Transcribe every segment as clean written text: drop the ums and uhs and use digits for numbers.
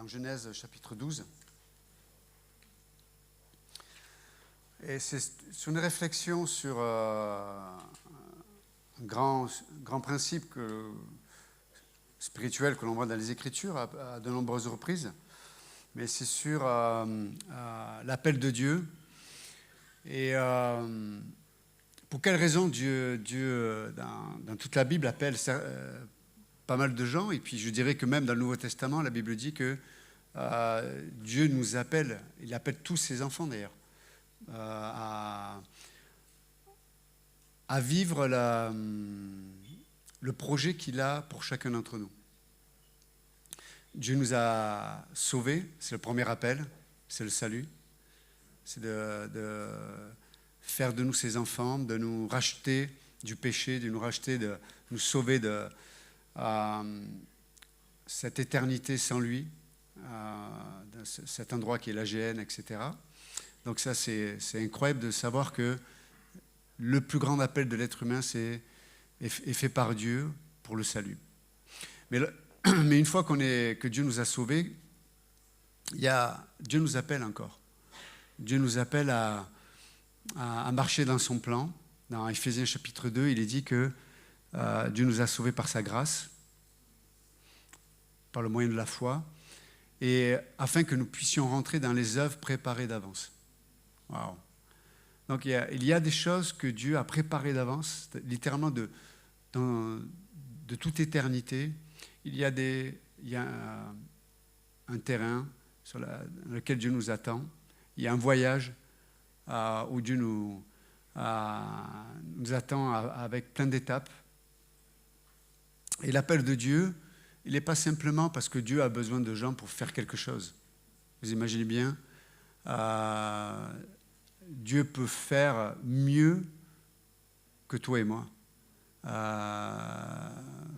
dans Genèse chapitre 12. Et c'est une réflexion sur un grand principe spirituel que l'on voit dans les Écritures à de nombreuses reprises. Mais c'est sur l'appel de Dieu. Et pour quelle raison Dieu dans toute la Bible, appelle pas mal de gens. Et puis je dirais que même dans le Nouveau Testament, la Bible dit que Dieu nous appelle, il appelle tous ses enfants d'ailleurs, à vivre le projet qu'il a pour chacun d'entre nous. Dieu nous a sauvés, c'est le premier appel, c'est le salut. C'est de faire de nous ses enfants, de nous racheter du péché, de nous racheter, de nous sauver de cette éternité sans lui, de cet endroit qui est la géhenne, etc. Donc ça, c'est incroyable de savoir que le plus grand appel de l'être humain est fait par Dieu pour le salut. Mais une fois que Dieu nous a sauvés, Dieu nous appelle encore. Dieu nous appelle à marcher dans son plan. Dans Éphésiens chapitre 2, il est dit que Dieu nous a sauvés par sa grâce, par le moyen de la foi, et afin que nous puissions rentrer dans les œuvres préparées d'avance. Wow. Donc il y a des choses que Dieu a préparées d'avance, littéralement de toute éternité. Il y a un terrain dans lequel Dieu nous attend. Il y a un voyage où Dieu nous attend avec plein d'étapes. Et l'appel de Dieu, il n'est pas simplement parce que Dieu a besoin de gens pour faire quelque chose. Vous imaginez bien, Dieu peut faire mieux que toi et moi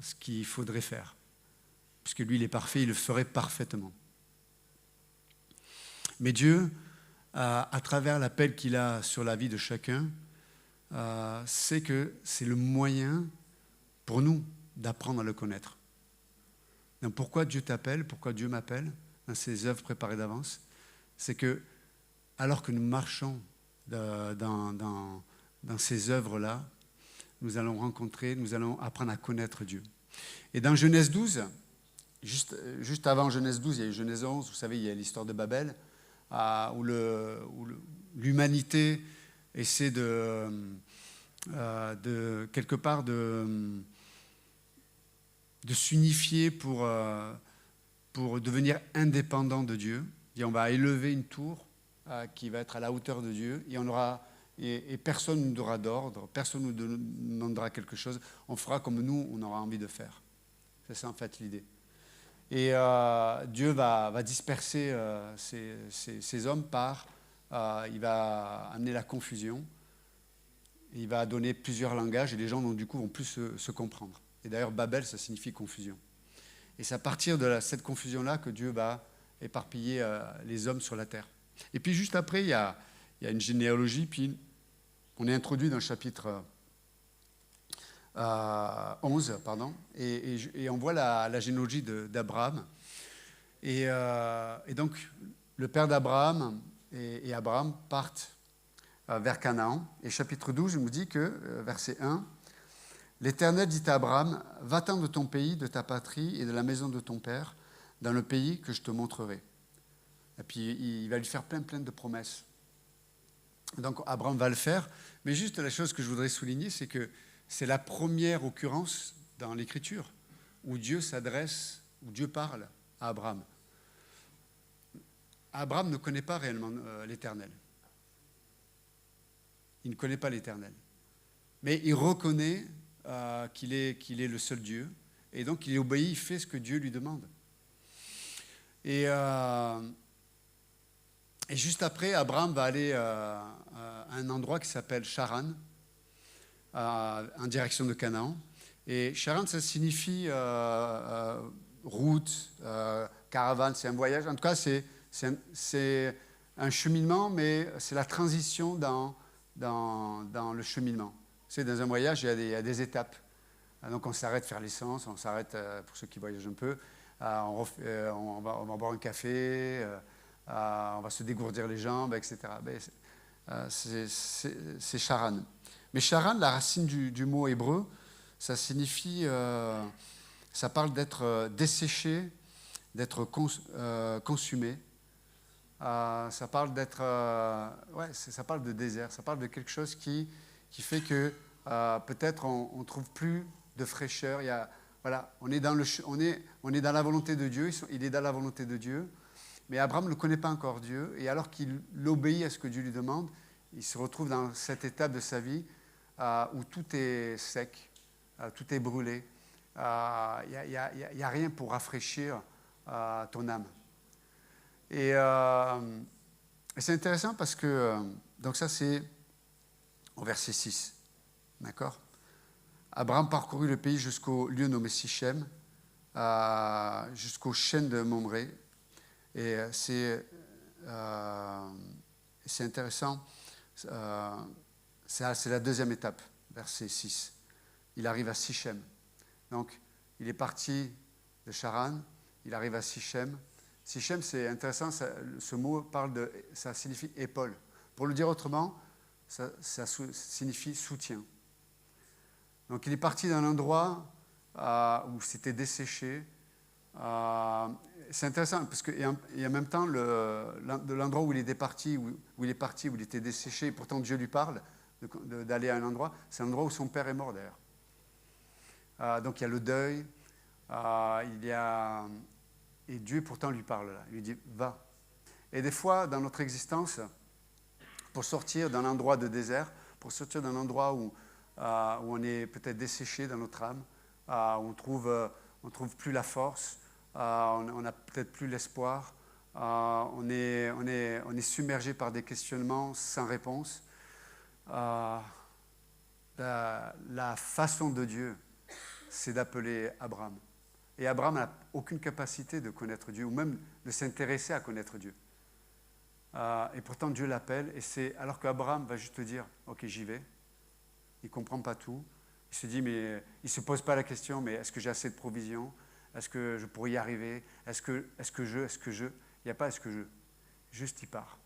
ce qu'il faudrait faire. Puisque lui, il est parfait, il le ferait parfaitement. Mais Dieu, à travers l'appel qu'il a sur la vie de chacun, c'est que c'est le moyen pour nous d'apprendre à le connaître. Donc pourquoi Dieu t'appelle, pourquoi Dieu m'appelle dans ses œuvres préparées d'avance? C'est que, alors que nous marchons dans ces œuvres-là, nous allons apprendre à connaître Dieu. Et dans Genèse 12, juste avant Genèse 12, il y a eu Genèse 11, vous savez, il y a l'histoire de Babel, où l'humanité essaie quelque part de s'unifier pour devenir indépendant de Dieu. Et on va élever une tour qui va être à la hauteur de Dieu et personne ne nous donnera d'ordre, personne ne nous demandera quelque chose. On fera comme nous, on aura envie de faire. C'est ça en fait l'idée. Et Dieu va disperser ces hommes il va amener la confusion. Il va donner plusieurs langages et les gens du coup vont plus se comprendre. Et d'ailleurs Babel, ça signifie confusion. Et c'est à partir de cette confusion-là que Dieu va éparpiller les hommes sur la terre. Et puis juste après, il y a une généalogie, puis on est introduit dans le chapitre 11, et on voit la généalogie d'Abraham. Et donc, le père d'Abraham et Abraham partent vers Canaan. Et chapitre 12, il nous dit que, verset 1, « L'Éternel dit à Abraham, va-t'en de ton pays, de ta patrie et de la maison de ton père, dans le pays que je te montrerai. » Et puis, il va lui faire plein de promesses. Donc, Abraham va le faire. Mais juste la chose que je voudrais souligner, c'est que c'est la première occurrence dans l'Écriture où Dieu parle à Abraham. Abraham ne connaît pas réellement l'Éternel. Il ne connaît pas l'Éternel. Mais il reconnaît qu'il est le seul Dieu. Et donc, il obéit, il fait ce que Dieu lui demande. Et juste après, Abraham va aller à un endroit qui s'appelle Charan, en direction de Canaan. Et Charan, ça signifie route, caravane, c'est un voyage. En tout cas, c'est un cheminement, mais c'est la transition dans le cheminement. C'est dans un voyage, il y a des étapes. Donc on s'arrête faire l'essence, on s'arrête, pour ceux qui voyagent un peu, on va boire un café, on va se dégourdir les jambes, etc. C'est Charan. Mais Charan, la racine du mot hébreu, ça signifie, ça parle d'être desséché, d'être consumé. Ça parle d'être, ça parle de désert, ça parle de quelque chose qui fait que peut-être on ne trouve plus de fraîcheur. Voilà, on est dans la volonté de Dieu, il est dans la volonté de Dieu, mais Abraham ne connaît pas encore Dieu, et alors qu'il obéit à ce que Dieu lui demande, il se retrouve dans cette étape de sa vie où tout est sec, tout est brûlé, il n'y a rien pour rafraîchir ton âme. Et c'est intéressant parce que, donc ça c'est au verset 6, d'accord ? Abraham parcourut le pays jusqu'au lieu nommé Sichem, jusqu'aux chênes de Mamré. Et c'est intéressant, c'est la deuxième étape, verset 6. Il arrive à Sichem. Donc, il est parti de Charan, il arrive à Sichem. Sichem, c'est intéressant, ce mot ça signifie épaule. Pour le dire autrement, ça signifie soutien. Donc il est parti d'un endroit où c'était desséché. C'est intéressant parce qu'il y a en même temps de l'endroit où il était parti, où il était desséché, et pourtant Dieu lui parle d'aller à un endroit. C'est l'endroit où son père est mort d'ailleurs. Donc il y a le deuil, et Dieu pourtant lui parle là. Il lui dit va. Et des fois dans notre existence, pour sortir d'un endroit de désert, pour sortir d'un endroit où on est peut-être desséché dans notre âme, où on trouve plus la force, on n'a peut-être plus l'espoir, on est submergé par des questionnements sans réponse. La façon de Dieu, c'est d'appeler Abraham. Et Abraham n'a aucune capacité de connaître Dieu, ou même de s'intéresser à connaître Dieu. Et pourtant Dieu l'appelle, alors qu'Abraham va juste dire « Ok, j'y vais ». Il ne comprend pas tout. Il se dit, mais il ne se pose pas la question, mais est-ce que j'ai assez de provisions ? Est-ce que je pourrais y arriver ? Est-ce que je ? Il n'y a pas est-ce que je. Juste, il part.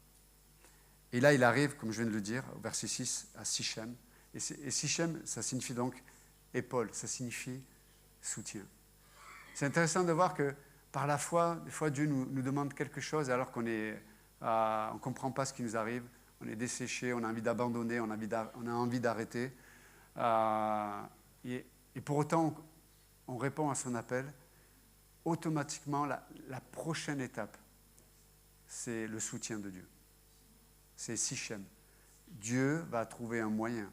Et là, il arrive, comme je viens de le dire, au verset 6, à Sichem. Et Sichem, ça signifie donc épaule, ça signifie soutien. C'est intéressant de voir que par la foi, des fois, Dieu nous demande quelque chose alors qu'on ne comprend pas ce qui nous arrive. On est desséché, on a envie d'abandonner, on a envie d'arrêter. Et pour autant, on répond à son appel. Automatiquement, la prochaine étape, c'est le soutien de Dieu. C'est Sichem. Dieu va trouver un moyen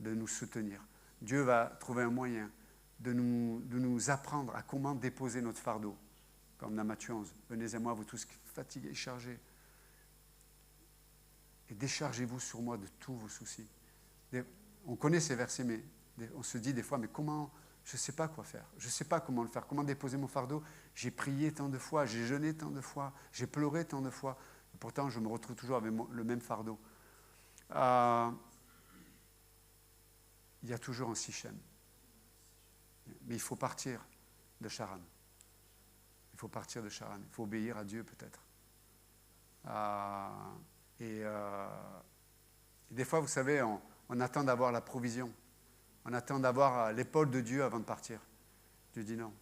de nous soutenir. Dieu va trouver un moyen de nous apprendre à comment déposer notre fardeau. Comme dans Matthieu 11. Venez à moi, vous tous fatigués et chargés. Et déchargez-vous sur moi de tous vos soucis. On connaît ces versets, mais on se dit des fois, mais comment, je ne sais pas quoi faire. Je ne sais pas comment le faire, comment déposer mon fardeau. J'ai prié tant de fois, j'ai jeûné tant de fois, j'ai pleuré tant de fois. Et pourtant, je me retrouve toujours avec le même fardeau. Il y a toujours un Sichem. Mais il faut partir de Charan. Il faut partir de Charan. Il faut obéir à Dieu peut-être. Et des fois, vous savez, on attend d'avoir la provision. On attend d'avoir l'épaule de Dieu avant de partir. Dieu dit non.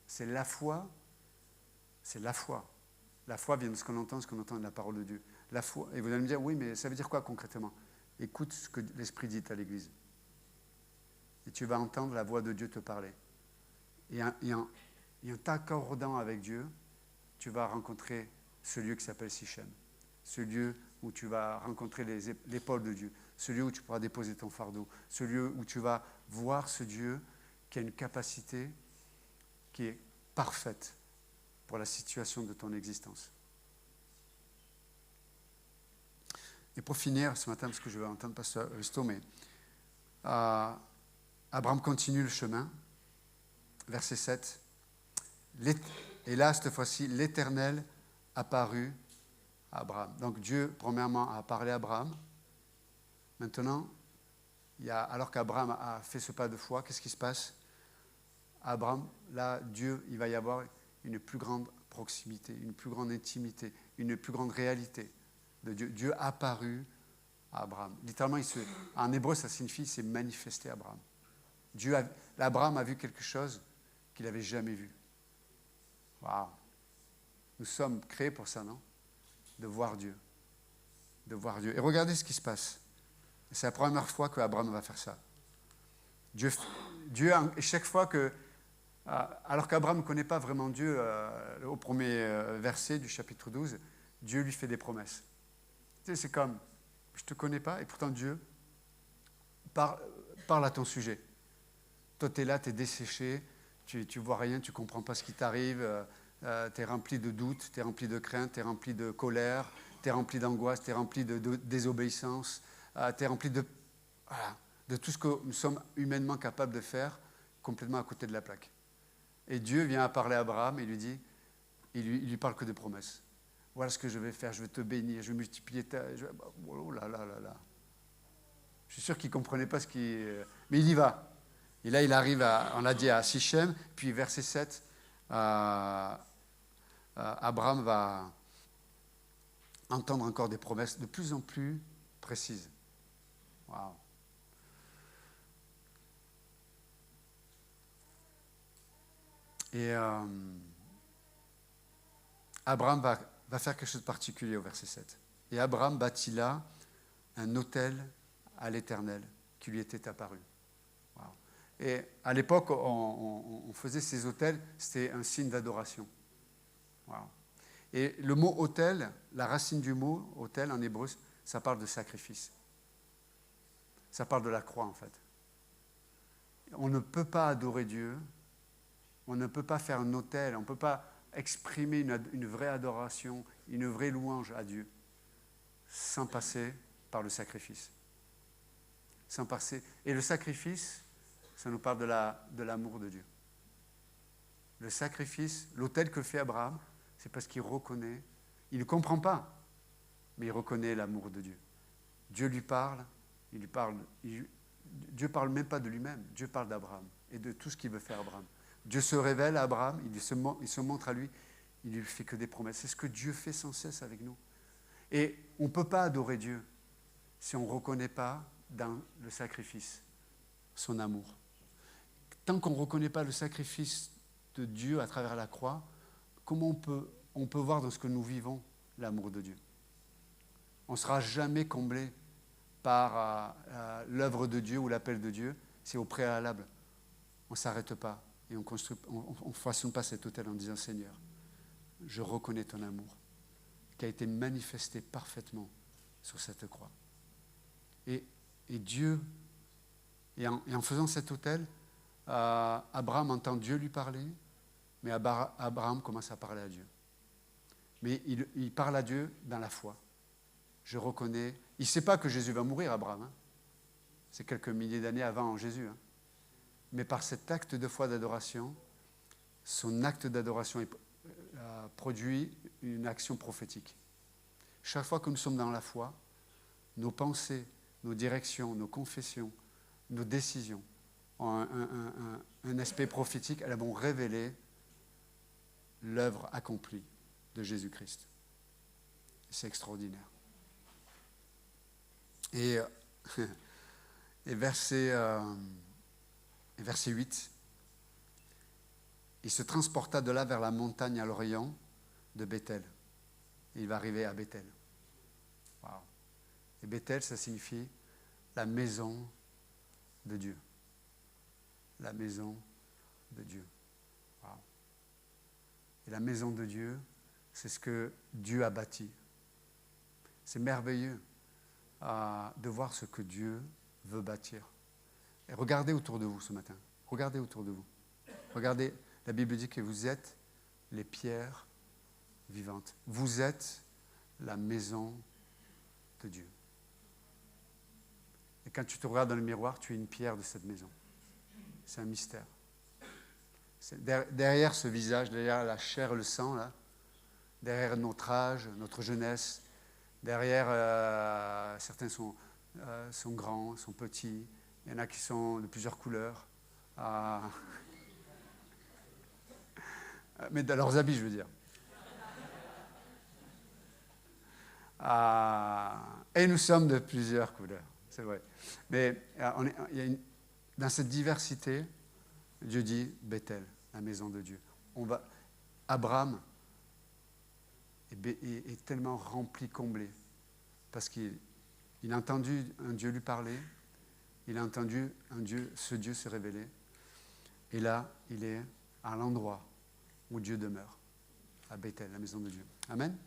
C'est la foi. C'est la foi. La foi vient de ce qu'on entend de la parole de Dieu. La foi. Et vous allez me dire, oui, mais ça veut dire quoi concrètement ? Écoute ce que l'Esprit dit à l'Église. Et tu vas entendre la voix de Dieu te parler. Et en t'accordant avec Dieu, tu vas rencontrer ce lieu qui s'appelle Sichem. Ce lieu où tu vas rencontrer l'épaule de Dieu, ce lieu où tu pourras déposer ton fardeau, ce lieu où tu vas voir ce Dieu qui a une capacité qui est parfaite pour la situation de ton existence. Et pour finir ce matin, parce que je vais entendre Pasteur Risto, mais Abraham continue le chemin, verset 7. Et là, cette fois-ci, l'Éternel apparut à Abraham. Donc Dieu, premièrement, a parlé à Abraham. Maintenant, alors qu'Abraham a fait ce pas de foi, qu'est-ce qui se passe ? Abraham, là, Dieu, il va y avoir une plus grande proximité, une plus grande intimité, une plus grande réalité de Dieu. Dieu apparut à Abraham. Littéralement, en hébreu, ça signifie « s'est manifesté à Abraham ». Abraham a vu quelque chose qu'il n'avait jamais vu. Waouh! Nous sommes créés pour ça, non? De voir Dieu. De voir Dieu. Et regardez ce qui se passe. C'est la première fois qu'Abraham va faire ça. Dieu, chaque fois que... Alors qu'Abraham ne connaît pas vraiment Dieu, au premier verset du chapitre 12, Dieu lui fait des promesses. Tu sais, c'est comme, je ne te connais pas, et pourtant Dieu parle à ton sujet. Toi, tu es là, tu es desséché, tu ne vois rien, tu ne comprends pas ce qui t'arrive, tu es rempli de doutes, tu es rempli de crainte, tu es rempli de colère, tu es rempli d'angoisse, tu es rempli de désobéissance, tu es rempli de tout ce que nous sommes humainement capables de faire, complètement à côté de la plaque. Et Dieu vient à parler à Abraham et lui dit, il lui parle que de promesses. Voilà ce que je vais faire, je vais te bénir, je vais multiplier oh là là là là. Je suis sûr qu'il ne comprenait pas ce qui... Mais il y va. Et là, il arrive, on l'a dit, à Sichem, puis verset 7, Abraham va entendre encore des promesses de plus en plus précises. Waouh. Et Abraham va faire quelque chose de particulier au verset 7. Et Abraham bâtit là un autel à l'Éternel qui lui était apparu. Wow. Et à l'époque, on faisait ces autels, c'était un signe d'adoration. Wow. Et le mot autel, la racine du mot autel en hébreu, ça parle de sacrifice. Ça parle de la croix en fait. On ne peut pas adorer Dieu, on ne peut pas faire un autel, on ne peut pas exprimer une vraie adoration, une vraie louange à Dieu, sans passer par le sacrifice. Sans passer. Et le sacrifice, ça nous parle de l'amour de Dieu. Le sacrifice, l'autel que fait Abraham, c'est parce qu'il reconnaît, il ne comprend pas, mais il reconnaît l'amour de Dieu. Dieu lui parle, Dieu ne parle même pas de lui-même, Dieu parle d'Abraham et de tout ce qu'il veut faire Abraham. Dieu se révèle à Abraham, il se montre à lui, il ne lui fait que des promesses. C'est ce que Dieu fait sans cesse avec nous. Et on ne peut pas adorer Dieu si on ne reconnaît pas dans le sacrifice son amour. Tant qu'on ne reconnaît pas le sacrifice de Dieu à travers la croix, comment on peut voir dans ce que nous vivons l'amour de Dieu? On ne sera jamais comblé par l'œuvre de Dieu ou l'appel de Dieu, c'est au préalable. On ne s'arrête pas et on ne façonne pas cet autel en disant « Seigneur, je reconnais ton amour qui a été manifesté parfaitement sur cette croix. » Et Dieu, et en faisant cet autel, Abraham entend Dieu lui parler, mais Abraham commence à parler à Dieu. Mais il parle à Dieu dans la foi. Je reconnais. Il ne sait pas que Jésus va mourir, Abraham. Hein. C'est quelques milliers d'années avant Jésus. Hein. Mais par cet acte de foi d'adoration, son acte d'adoration produit une action prophétique. Chaque fois que nous sommes dans la foi, nos pensées, nos directions, nos confessions, nos décisions ont un aspect prophétique. Elles vont révéler l'œuvre accomplie de Jésus-Christ. C'est extraordinaire. Et verset 8, il se transporta de là vers la montagne à l'orient de Béthel. Et il va arriver à Béthel. Wow. Et Béthel, ça signifie la maison de Dieu. La maison de Dieu. Wow. Et la maison de Dieu, c'est ce que Dieu a bâti. C'est merveilleux de voir ce que Dieu veut bâtir. Et regardez autour de vous ce matin. Regardez autour de vous. Regardez, la Bible dit que vous êtes les pierres vivantes. Vous êtes la maison de Dieu. Et quand tu te regardes dans le miroir, tu es une pierre de cette maison. C'est un mystère. Derrière ce visage, derrière la chair et le sang, là, derrière notre âge, notre jeunesse, derrière, certains sont grands, sont petits, il y en a qui sont de plusieurs couleurs. Mais dans leurs habits, je veux dire. Et nous sommes de plusieurs couleurs, c'est vrai. Mais dans cette diversité, Dieu dit Bethel, la maison de Dieu. Abraham est tellement rempli, comblé, parce qu'il a entendu un Dieu lui parler, il a entendu ce Dieu se révéler, et là, il est à l'endroit où Dieu demeure, à Bethel, la maison de Dieu. Amen.